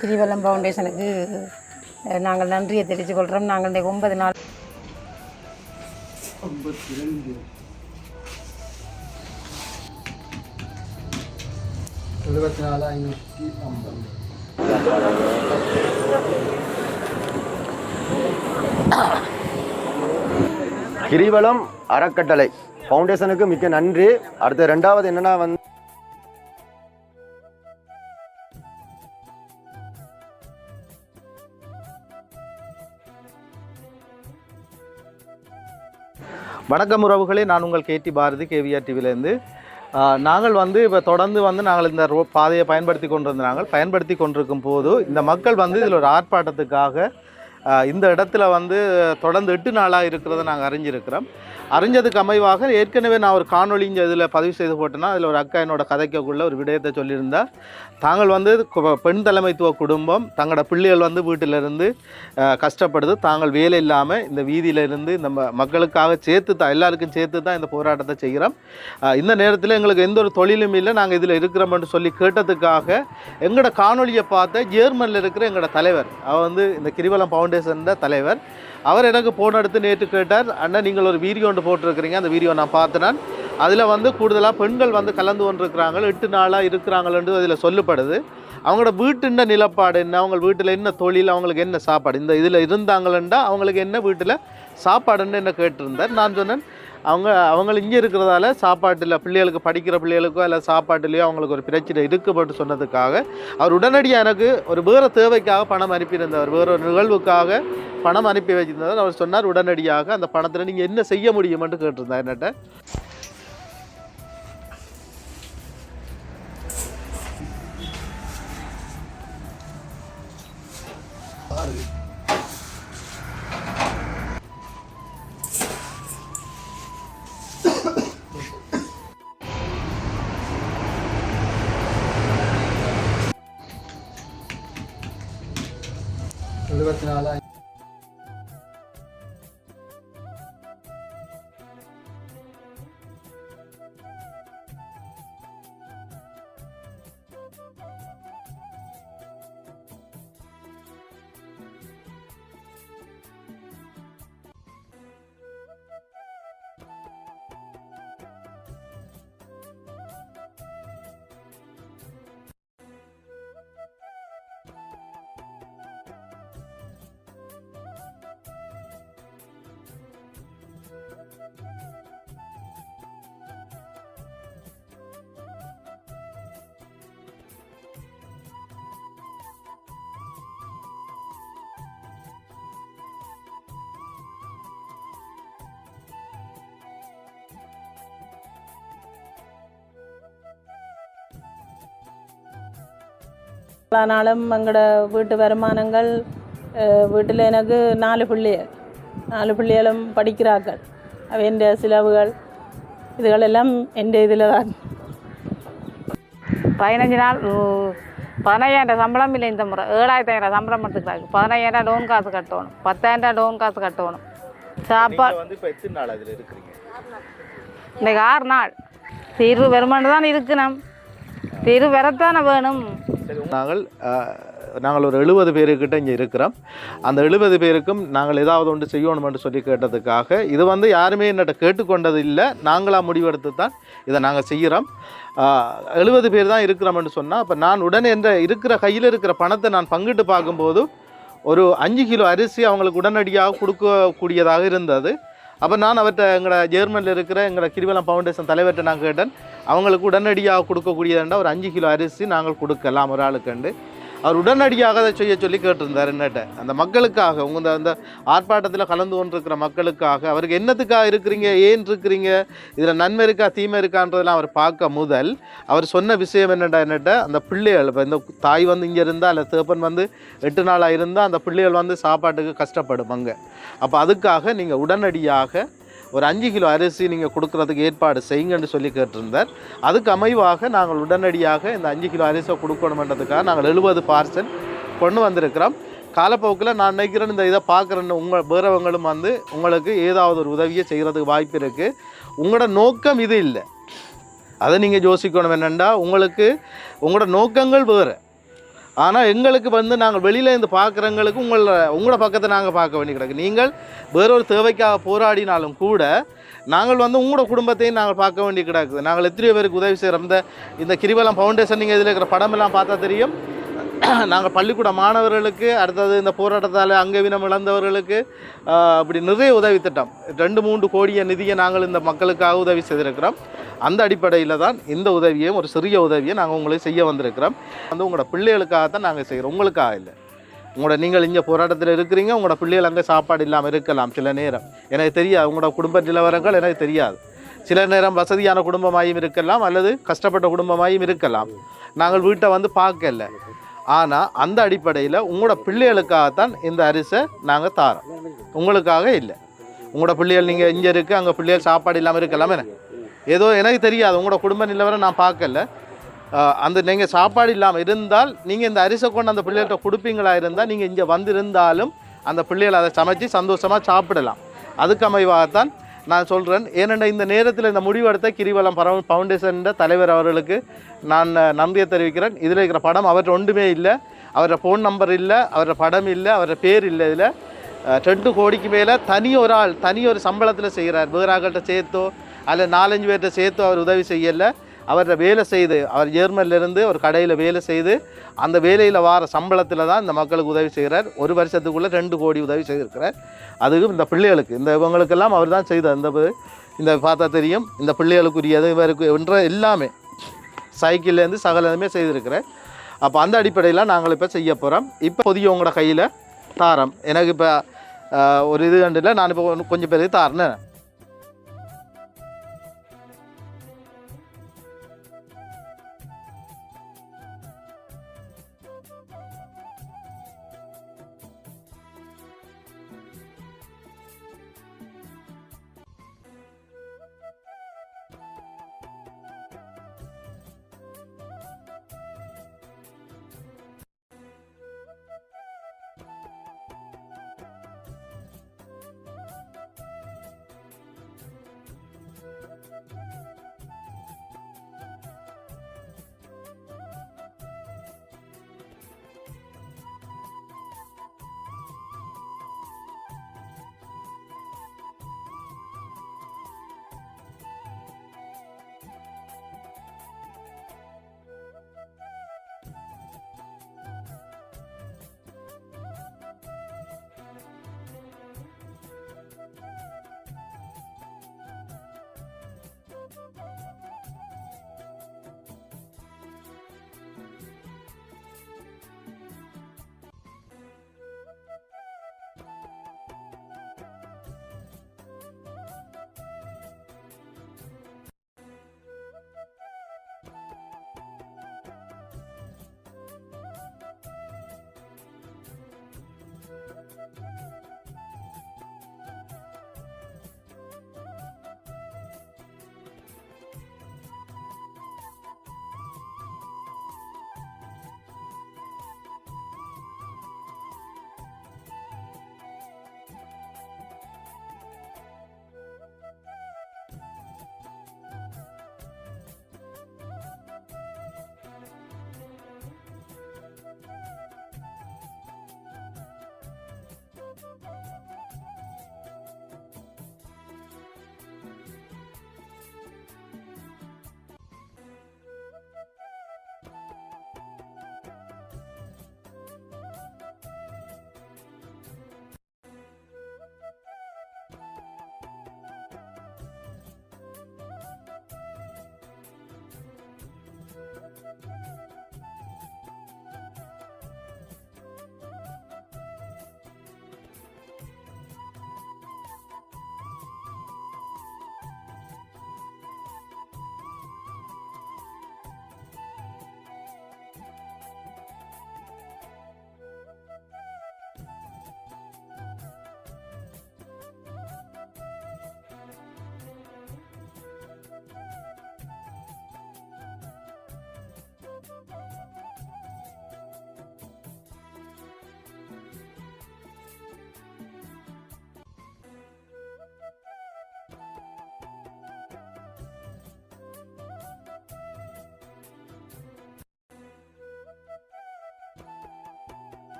கிரிவலம் ஃபவுண்டேஷனுக்கு நாங்கள் நன்றியை தெரிவித்துக் கொள்கிறோம். நாங்கள் இந்த 9 நாள் 74,550 கிரிவலம் அறக்கட்டளை ஃபவுண்டேஷனுக்கு மிக்க நன்றி. அடுத்த ரெண்டாவது என்னன்னா வணக்கம் உறவுகளே, நான் உங்கள் கேடி பாரதி கேவிஆர் டிவிலேருந்து. நாங்கள் இப்போ தொடர்ந்து நாங்கள் இந்த பாதையை பயன்படுத்தி கொண்டிருக்கும் போது இந்த மக்கள் இதில் ஒரு ஆர்ப்பாட்டத்துக்காக இந்த இடத்துல தொடர்ந்து 8 நாளாக இருக்கிறத நாங்கள் அறிஞ்சிருக்கிறோம். அறிஞ்சதுக்கு அமைவாக ஏற்கனவே நான் ஒரு காணொலி இதில் பதிவு செய்து போட்டேன்னா அதில் ஒரு அக்கா என்னோட கதைக்கக்குள்ள ஒரு விடயத்தை சொல்லியிருந்தா, தாங்கள் பெண் தலைமைத்துவ குடும்பம் தங்களோட பிள்ளைகள் வீட்டிலிருந்து கஷ்டப்படுது, தாங்கள் வேலை இல்லாமல் இந்த வீதியிலிருந்து இந்த மக்களுக்காக எல்லாருக்கும் சேர்த்து தான் இந்த போராட்டத்தை செய்கிறோம். இந்த நேரத்தில் எங்களுக்கு எந்த ஒரு தொழிலும் இல்லை, நாங்கள் இதில் இருக்கிறோம்னு சொல்லி கேட்டதுக்காக எங்களோட காணொலியை பார்த்த ஜெர்மனில் இருக்கிற எங்களோட தலைவர், அவர் இந்த கிரிவலம் ஃபவுண்டேஷன் தலைவர், அவர் எனக்கு போன் எடுத்து நேற்று கேட்டார், அண்ணா நீங்கள் ஒரு வீடியோ ஒன்று போட்டிருக்கிறீங்க, அந்த வீடியோ நான் பார்த்தேன், அதில் கூடுதலாக பெண்கள் கலந்து கொண்டிருக்கிறாங்க, 8 நாளாக இருக்கிறாங்கன்னு அதில் சொல்லப்படுது. அவங்களோட வீட்டுன்ற நிலப்பாடு என்ன, அவங்க வீட்டில் என்ன தொழில், அவங்களுக்கு என்ன சாப்பாடு, இந்த இதில் இருந்தாங்களா அவங்களுக்கு என்ன வீட்டில் சாப்பாடுன்னு என்ன கேட்டிருந்தார். நான் சொன்னேன், அவங்க இங்கே இருக்கிறதால சாப்பாட்டில் பிள்ளைகளுக்கு படிக்கிற பிள்ளைகளுக்கோ இல்லை சாப்பாட்டுலேயோ அவங்களுக்கு ஒரு பிரச்சனை இருக்குப்பட்டு சொன்னதுக்காக அவர் உடனடியாக எனக்கு ஒரு வேறு தேவைக்காக பணம் அனுப்பியிருந்தவர், வேறு ஒரு நிகழ்வுக்காக பணம் அனுப்பி வச்சிருந்தவர். அவர் சொன்னார் உடனடியாக அந்த பணத்தில் நீங்கள் என்ன செய்ய முடியுமென்று கேட்டிருந்தார் என்னட்ட. நாளும் எங்களோட வீட்டு வருமானங்கள், வீட்டில் எனக்கு 4 பிள்ளைகளும் படிக்கிறார்கள், அவன் செலவுகள் இதுகளெல்லாம் எந்த இதில் தான். 15 நாள் 15,000 சம்பளம் இல்லை இந்த முறை, 7,500 சம்பளம் எடுத்துக்கிறாங்க. 15,000 லோன் காசு கட்டணும், 10,000 லோன் காசு கட்டணும். சாப்பாடு இன்றைக்கு 6 நாள் தீர்வு வருமானம் தான் இருக்கணும், தீர்வு வரத்தானே வேணும். நாங்கள் ஒரு 70 பேருக்கிட்ட இங்கே இருக்கிறோம். அந்த 70 பேருக்கும் நாங்கள் ஏதாவது ஒன்று செய்யணுமென்று சொல்லி கேட்டதுக்காக இது யாருமே என்னட்ட கேட்டுக்கொண்டது இல்லை, நாங்களாக முடிவெடுத்து தான் இதை நாங்கள் செய்கிறோம். 70 பேர் தான் இருக்கிறோம்னு சொன்னால், அப்போ நான் உடனே இருக்கிற கையில் இருக்கிற பணத்தை நான் பங்கிட்டு பார்க்கும்போது ஒரு 5 கிலோ அரிசி அவங்களுக்கு உடனடியாக கொடுக்கக்கூடியதாக இருந்தது. அப்போ நான் அவர்கிட்ட எங்களோட ஜெர்மனியில் இருக்கிற எங்களோட கிரிவலம் ஃபவுண்டேஷன் தலைவர்கிட்ட நான் கேட்டேன், அவங்களுக்கு உடனடியாக கொடுக்கக்கூடியதுண்டா ஒரு 5 கிலோ அரிசி நாங்கள் கொடுக்கலாம் ஒரு ஆளுக்குண்டு. அவர் உடனடியாக அதை செய்ய சொல்லி கேட்டிருந்தார் என்னட்ட. அந்த மக்களுக்காக, அந்த ஆர்ப்பாட்டத்தில் கலந்து கொண்டிருக்கிற மக்களுக்காக, அவருக்கு என்னத்துக்காக இருக்கிறீங்க, ஏன் இருக்கிறீங்க, இதில் நன்மை இருக்கா தீமை இருக்கான்றதெல்லாம் அவர் பார்க்க முதல் அவர் சொன்ன விஷயம் என்னட்ட, அந்த பிள்ளைகள் இப்போ இந்த தாய் இங்கே இருந்தால் இல்லை தேப்பன் 8 நாளாக இருந்தால் அந்த பிள்ளைகள் சாப்பாட்டுக்கு கஷ்டப்படும் அங்கே. அப்போ அதுக்காக நீங்கள் உடனடியாக ஒரு 5 கிலோ அரிசி நீங்கள் கொடுக்குறதுக்கு ஏற்பாடு செய்யுங்கன்னு சொல்லி கேட்டிருந்தார். அதுக்கு அமைவாக நாங்கள் உடனடியாக இந்த 5 கிலோ அரிசியை கொடுக்கணுன்றதுக்காக நாங்கள் 70 பார்சல் கொண்டு வந்திருக்கிறோம். காலப்போக்கில் நான் நினைக்கிறேன் இந்த இதை பார்க்குறேன்னு வேறவங்களும் உங்களுக்கு ஏதாவது ஒரு உதவியை செய்கிறதுக்கு வாய்ப்பு இருக்குது. உங்களோட நோக்கம் இது இல்லை, அதை நீங்கள் யோசிக்கணும். என்னென்னா உங்களோட நோக்கங்கள் வேறு. ஆனால் எங்களுக்கு வந்து நாங்கள் வெளியில இருந்து பார்க்குறவங்களுக்கு உங்களோட பக்கத்தை நாங்கள் பார்க்க வேண்டி கிடக்கு. நீங்கள் வேறொரு தேவைக்காக போராடினாலும் கூட நாங்கள் வந்து உங்களோட குடும்பத்தையும் நாங்கள் பார்க்க வேண்டி கிடக்குது. நாங்கள் எத்தனையோ பேருக்கு உதவி செய்கிறோம். இந்த கிரிவலம் ஃபவுண்டேஷன் நீங்கள் இதில் இருக்கிற படமெல்லாம் பார்த்தா தெரியும். நாங்கள் பள்ளிக்கூட மாணவர்களுக்கு, அடுத்தது இந்த போராட்டத்தால் அங்கவீனம் இழந்தவர்களுக்கு அப்படி நிறைய உதவி திட்டம் 2-3 கோடிய நிதியை நாங்கள் இந்த மக்களுக்காக உதவி செய்திருக்கிறோம். அந்த அடிப்படையில் தான் இந்த உதவியும் ஒரு சிறிய உதவியை நாங்கள் உங்களுக்கு செய்ய வந்திருக்கிறோம். வந்து உங்களோட பிள்ளைகளுக்காகத்தான் நாங்கள் செய்கிறோம், உங்களுக்காக இல்லை. நீங்கள் இங்கே போராட்டத்தில் இருக்கிறீங்க, உங்களோட பிள்ளைகள் அங்கே சாப்பாடு இல்லாமல் இருக்கலாம் சில நேரம். எனக்கு தெரியாது, உங்களோட குடும்ப நிலவரங்கள் எனக்கு தெரியாது. சில நேரம் வசதியான குடும்பமாயும் இருக்கலாம், அல்லது கஷ்டப்பட்ட குடும்பமாயும் இருக்கலாம். நாங்கள் வீட்டை வந்து பார்க்கல. ஆனால் அந்த அடிப்படையில் உங்களோட பிள்ளைகளுக்காகத்தான் இந்த அரிசை நாங்கள் தாரோம், உங்களுக்காக இல்லை. உங்களோட பிள்ளைகள் நீங்கள் இங்கே இருக்குது, அங்கே பிள்ளைகள் சாப்பாடு இல்லாமல் இருக்கலாம். ஏதோ எனக்கு தெரியாது, உங்களோட குடும்ப நிலவரம் நான் பார்க்கல. அந்த நீங்கள் சாப்பாடு இல்லாமல் இருந்தால் நீங்கள் இந்த அரிசை கொண்டு அந்த பிள்ளைகள்கிட்ட கொடுப்பீங்களா இருந்தால் நீங்கள் இங்கே வந்திருந்தாலும் அந்த பிள்ளைகள் அதை சமைச்சு சந்தோஷமாக சாப்பிடலாம். அதுக்கு அமைவாகத்தான் நான் சொல்கிறேன். ஏனென்ற இந்த நேரத்தில் இந்த முடிவெடுத்த கிரிவலம் ஃபவுண்டேஷன் தலைவர் அவர்களுக்கு நான் நன்றியை தெரிவிக்கிறேன். இதில் இருக்கிற படம் அவர்கிட்ட ஒன்றுமே இல்லை, அவரோட ஃபோன் நம்பர் இல்லை, அவரோட படம் இல்லை, அவரோட பேர் இல்லை. இதில் 2 கோடிக்கு மேலே தனி ஒரு சம்பளத்தில் செய்கிறார். வேறு ஆள்கிட்ட சேர்த்தோ அல்ல 4-5 பேர்கிட்ட சேர்த்தோ அவர் உதவி செய்யலை. அவரை வேலை செய்து, அவர் ஜெர்மனிலேருந்து ஒரு கடையில் வேலை செய்து அந்த வேலையில் வார சம்பளத்தில் தான் இந்த மக்களுக்கு உதவி செய்கிறார். ஒரு வருஷத்துக்குள்ளே 2 கோடி உதவி செய்திருக்கிறார். அதுவும் இந்த பிள்ளைகளுக்கு, இந்த இவங்களுக்கெல்லாம் அவர் தான் செய்தார். இந்த பார்த்தா தெரியும், இந்த பிள்ளைகளுக்குரியது இவருக்கு என்ற எல்லாமே சைக்கிள்லேருந்து சகலமே செய்திருக்கிறேன். அப்போ அந்த அடிப்படையில் நாங்கள் இப்போ செய்ய போகிறோம். இப்போ புதிய உங்களோட கையில் தாரம். எனக்கு இப்போ ஒரு இது கண்டில் நான் இப்போ கொஞ்சம் பேருக்கு தாரேன்னு.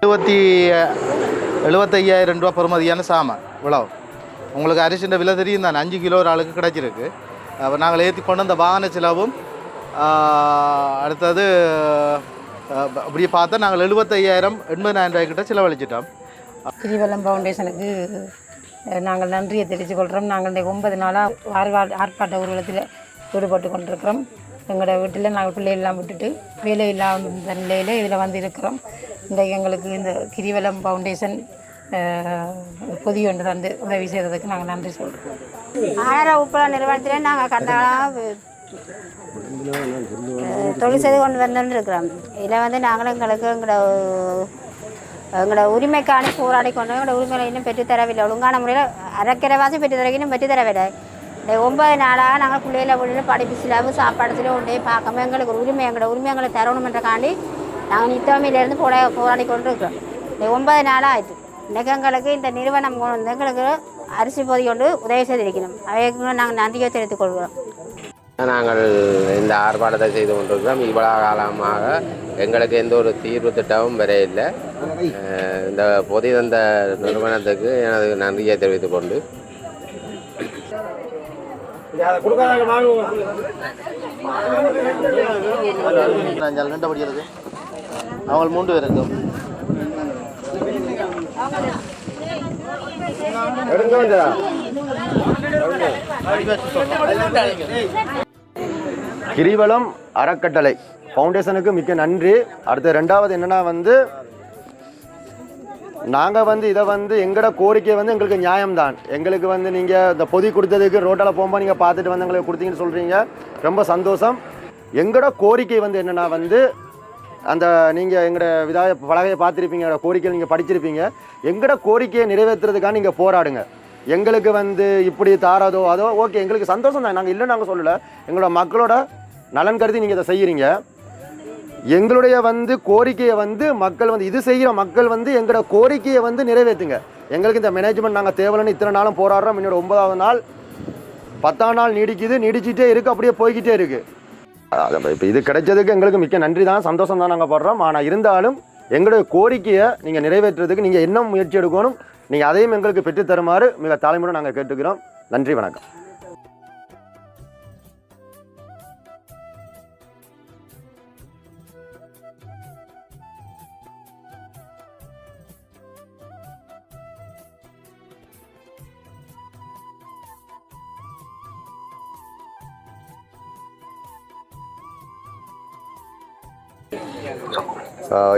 75,000 ரூபா பெறுமதியான சாமான் இவ்வளவு. உங்களுக்கு அரிசின்ற விலை தெரியும் தானே, 5 கிலோ ஒரு ஆளுக்கு கிடைச்சிருக்கு. அப்போ நாங்கள் ஏற்றி கொண்டு வந்த வாகன செலவும் அடுத்தது அப்படி பார்த்தா நாங்கள் 75,000-80,000 ரூபாய்க்கிட்ட செலவழிச்சிட்டோம். கிரிவலம் ஃபவுண்டேஷனுக்கு நாங்கள் நன்றியை தெரிவித்துக் கொள்கிறோம். நாங்கள் இந்த 9 நாளாக ஆர்ப்பாட்ட ஊர்வலத்தில் ஈடுபட்டு கொண்டிருக்கிறோம். எங்களோட வீட்டில் நாங்கள் பிள்ளையெல்லாம் விட்டுட்டு வேலை இல்லாத நிலையில் இதில் வந்து இருக்கிறோம். இன்றைக்கு எங்களுக்கு இந்த கிரிவலம் ஃபவுண்டேஷன் பொதி ஒன்று தந்து உதவி செய்ததுக்கு நாங்கள் நன்றி சொல்கிறோம். ஆயிரம் உப்பள நிறுவனத்தில் நாங்கள் கண்டாலும் தொழில் செய்து கொண்டு வந்துட்டு இருக்கிறோம். இதில் வந்து நாங்களும் எங்களோட உரிமைக்கான போராடி கொண்டு எங்களோட உரிமைகளை இன்னும் பெற்றுத்தரவில்லை. ஒழுங்கான முறையில் அரைக்கிறவாசி பெற்றுத்தரக்கு இன்னும் பெற்றுத்தரவில்லை. இந்த 9 நாளாக நாங்கள் பிள்ளைகளை விட்டு படிப்பு செலவு சாப்பாடு செலவு ஒன்றே பார்க்காம எங்களுக்கு எங்களோட உரிமைகளை தரணுமென்றக்காண்டி நாங்கள் நித்தமையிலேருந்து போராடி கொண்டு இருக்கிறோம். இந்த 9 நாளாக ஆயிடுச்சு. இன்றைக்கு எங்களுக்கு இந்த நிறுவனம் எங்களுக்கு அரிசி பொதி கொண்டு உதவி செய்திருக்கணும். அவைக்கு நாங்கள் நன்றியை தெரிவித்துக் கொள்கிறோம். நாங்கள் இந்த ஆர்ப்பாட்டத்தை செய்து கொண்டிருக்கிறோம். இவ்வளவு காலமாக எங்களுக்கு எந்த ஒரு தீர்வு திட்டமும் வர இல்லை. இந்த பொதி தந்த நிறுவனத்துக்கு எனது நன்றியை தெரிவித்துக் கொண்டு அவங்க 3 பேர் இருக்கும். கிரிவலம் அறக்கட்டளை ஃபவுண்டேஷனுக்கு மிக்க நன்றி. அடுத்து ரெண்டாவது என்னென்னா நாங்கள் இதை எங்களோட கோரிக்கை எங்களுக்கு நியாயம்தான். எங்களுக்கு நீங்கள் இந்த பொதி கொடுத்ததுக்கு ரோட்டில் போகும்போது நீங்கள் பார்த்துட்டு எங்களுக்கு கொடுத்தீங்கன்னு சொல்கிறீங்க, ரொம்ப சந்தோஷம். எங்களோட கோரிக்கை என்னென்னா அந்த நீங்கள் எங்களோட பலகையை பார்த்துருப்பீங்க, கோரிக்கையை நீங்கள் படிச்சிருப்பீங்க. எங்களோட கோரிக்கையை நிறைவேற்றுறதுக்காக நீங்கள் போராடுங்க. எங்களுக்கு இப்படி தாராதோ அதோ ஓகே, எங்களுக்கு சந்தோஷம் தான், நாங்கள் இல்லைன்னு நாங்கள் சொல்லலை. எங்களோட மக்களோட நலன் கருதி நீங்கள் இதை செய்கிறீங்க. எங்களுடைய கோரிக்கையை மக்கள் இது செய்கிற மக்கள் எங்களோட கோரிக்கையை நிறைவேற்றுங்க. எங்களுக்கு இந்த மேனேஜ்மெண்ட் நாங்கள் தேவையில்லைன்னு இத்தனை நாளும் போராடுறோம். இன்னொரு 9ஆவது நாள் 10ஆம் நாள் நீடிச்சிட்டே இருக்குது, அப்படியே போய்கிட்டே இருக்குது. இப்போ இது கிடைச்சதுக்கு எங்களுக்கு மிக்க நன்றி தான், சந்தோஷம் தான் நாங்கள் படுறோம். ஆனால் இருந்தாலும் எங்களுடைய கோரிக்கையை நீங்கள் நிறைவேற்றுறதுக்கு நீங்கள் என்ன முயற்சி எடுக்கணும், நீங்கள் அதையும் எங்களுக்கு பெற்றுத்தருமாறு மிக தாழ்மையுடன் நாங்கள் கேட்டுக்கிறோம். நன்றி, வணக்கம்.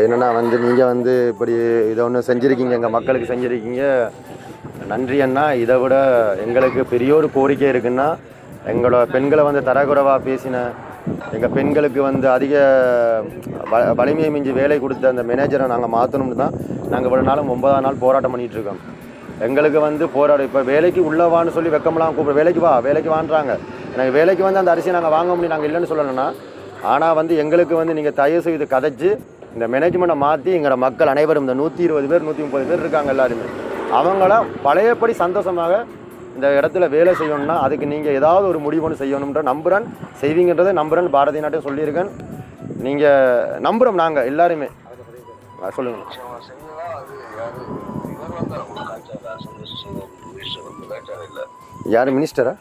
என்னென்னா நீங்கள் இப்படி இதை ஒன்று செஞ்சுருக்கீங்க, எங்கள் மக்களுக்கு செஞ்சுருக்கீங்க, நன்றி அண்ணா. இதை விட எங்களுக்கு பெரிய ஒரு கோரிக்கை இருக்குன்னா, எங்களோட பெண்களை தரக்குறைவாக பேசின எங்கள் பெண்களுக்கு அதிக வலிமையை மிஞ்சி வேலை கொடுத்த அந்த மேனேஜரை நாங்கள் மாற்றணும்னு தான் நாங்கள் இவ்வளோ நாளும் 9ஆம் நாள் போராட்டம் பண்ணிகிட்ருக்கோம். எங்களுக்கு போராட்டம் இப்போ வேலைக்கு உள்ளவான்னு சொல்லி வெக்கமெல்லாம் கூப்பிட வேலைக்கு வான்றாங்க. எனக்கு வேலைக்கு அந்த அரிசியை நாங்கள் வாங்க முடியும், நாங்கள் இல்லைன்னு சொல்லலைன்னா. ஆனால் எங்களுக்கு நீங்கள் தயவு செய்து கதைச்சு இந்த மேனேஜ்மெண்ட்டை மாற்றி எங்களோட மக்கள் அனைவரும் இந்த 120 பேர் 130 பேர் இருக்காங்க எல்லாருமே, அவங்கள பழையபடி சந்தோஷமாக இந்த இடத்துல வேலை செய்யணும்னா அதுக்கு நீங்கள் ஏதாவது ஒரு முடிவுன்னு செய்யணுன்ற நம்புகிறேன், செய்வீங்கன்றதை நம்புகிறேன். பாரதிய நாட்டையும் சொல்லியிருக்கேன், நீங்கள் நம்புகிறோம் நாங்கள் எல்லாருமே. சொல்லுங்கள். யார் மினிஸ்டரா?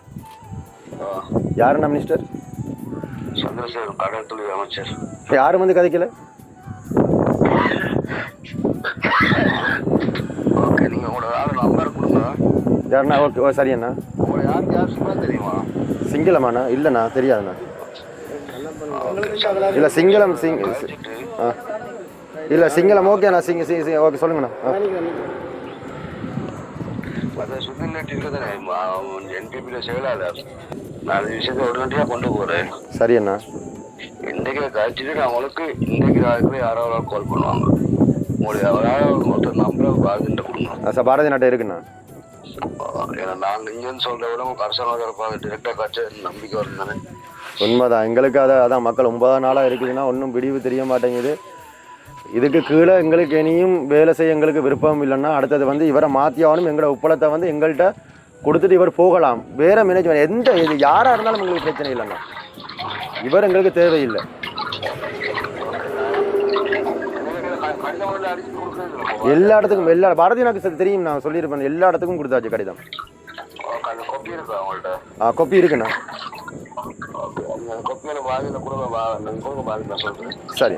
யாருண்ணா மினிஸ்டர்? அமைச்சர் யாரும் கதைக்கல. ஓகே, நீங்கள் உங்களோட நம்பர் கொடுங்க. யாருண்ணா? ஓகே, சரி அண்ணா. உங்களை யாருக்கு தெரியுமா? சிங்களமாண்ணா? இல்லைண்ணா, தெரியாதுண்ணா. இல்லை சிங்களம் இல்லை சிங்களம். ஓகேண்ணா, ஓகே சொல்லுங்கண்ணா. சுத்தில என்பிபியில் செயலாளர், நான் விஷயத்தை உடனடியாக கொண்டு போகிறேன். சரி அண்ணா. இன்றைக்கு கழிச்சுட்டு நான் உங்களுக்கு இன்றைக்கு ராத்திரி யாராவது கால் பண்ணுவாங்க. உங்களுடைய மொத்தம் நம்பர் பாரதிட்ட கொடுங்க. சார் பாரதி நாட்டை இருக்குண்ணா. ஏன்னா நான் இங்கேன்னு சொல்கிறத விட உங்கள் அரசாங்க டிரெக்டாக காய்ச்ச நம்பிக்கை வரும் தானே. உண்மைதான். எங்களுக்கு அதான் மக்கள் 9ஆம் நாளாக இருக்குதுன்னா ஒன்றும் விடிவு தெரிய மாட்டேங்குது. இதுக்கு கீழே எங்களுக்கு இனியும் வேலை செய்ய எங்களுக்கு விருப்பம் இல்லைன்னா அடுத்தது இவரை மாற்றியாகணும். எங்களோட உப்பளத்தை எங்கள்கிட்ட கொடுத்துட்டு இவர் போகலாம். வேறு மேனேஜ்மெண்ட் இது யாராக இருந்தாலும் எங்களுக்கு பிரச்சனை இல்லைண்ணா. இவர் எங்களுக்கு தேவையில்லை. கடிதம் அடிச்சு கொடுக்குறது எல்லா இடத்துக்கும் எல்லா பாரதி எனக்கு தெரியும், நான் சொல்லியிருப்பேன், எல்லா இடத்துக்கும் கொடுத்தாச்சு கடிதம். கொப்பி இருக்கா உங்கள்கிட்ட? கொப்பி இருக்குண்ணா. கொப்பியில வாங்கின கொடுங்க, வாங்கி நான் சொல்றேன். சரி.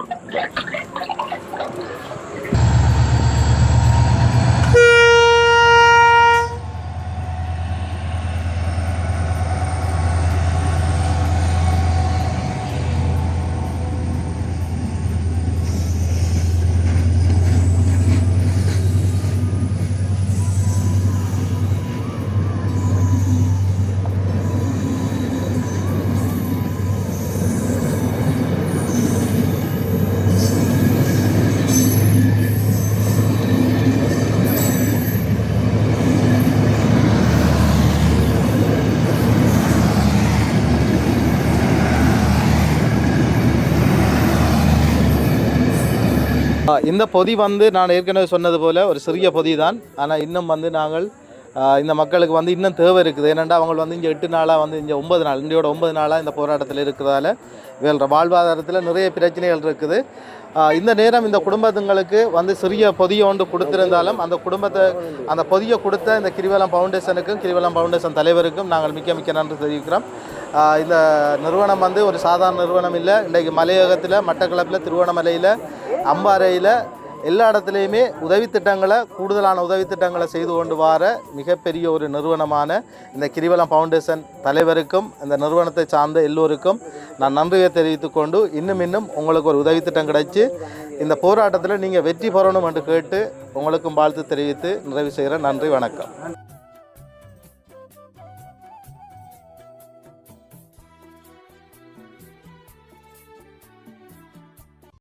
இந்த பொதி வந்து நான் ஏற்கனவே சொன்னது போல் ஒரு சிறிய பொதி தான். ஆனால் இன்னும் வந்து நாங்கள் இந்த மக்களுக்கு வந்து இன்னும் தேவை இருக்குது. ஏனென்றால் அவங்க வந்து இங்கே 8 நாளாக வந்து இங்கே 9 நாள் இந்தியோட 9 நாளாக இந்த போராட்டத்தில் இருக்கிறதால வேற வாழ்வாதாரத்தில் நிறைய பிரச்சனைகள் இருக்குது. இந்த நேரம் இந்த குடும்பத்துங்களுக்கு வந்து சிறிய பொதியை ஒன்று கொடுத்திருந்தாலும் அந்த பொதியை கொடுத்த இந்த கிரிவலம் ஃபவுண்டேஷனுக்கும் கிரிவலம் ஃபவுண்டேஷன் தலைவருக்கும் நாங்கள் மிக்க நன்றி தெரிவிக்கிறோம். இந்த நிறுவனம் வந்து ஒரு சாதாரண நிறுவனம் இல்லை. இன்றைக்கு மலையகத்தில், மட்டக்களப்பில், திருவண்ணாமலையில், அம்பாறையில் எல்லா இடத்துலையுமே கூடுதலான உதவித்திட்டங்களை செய்து கொண்டு வர மிகப்பெரிய ஒரு நிறுவனமான இந்த கிரிவலம் ஃபவுண்டேஷன் தலைவருக்கும் இந்த நிறுவனத்தை சார்ந்த எல்லோருக்கும் நான் நன்றியை தெரிவித்துக்கொண்டு இன்னும் உங்களுக்கு ஒரு உதவித்திட்டம் கிடைச்சி இந்த போராட்டத்தில் நீங்கள் வெற்றி பெறணும் என்று கேட்டு உங்களுக்கும் வாழ்த்து தெரிவித்து நிறைவு செய்கிறேன். நன்றி, வணக்கம்.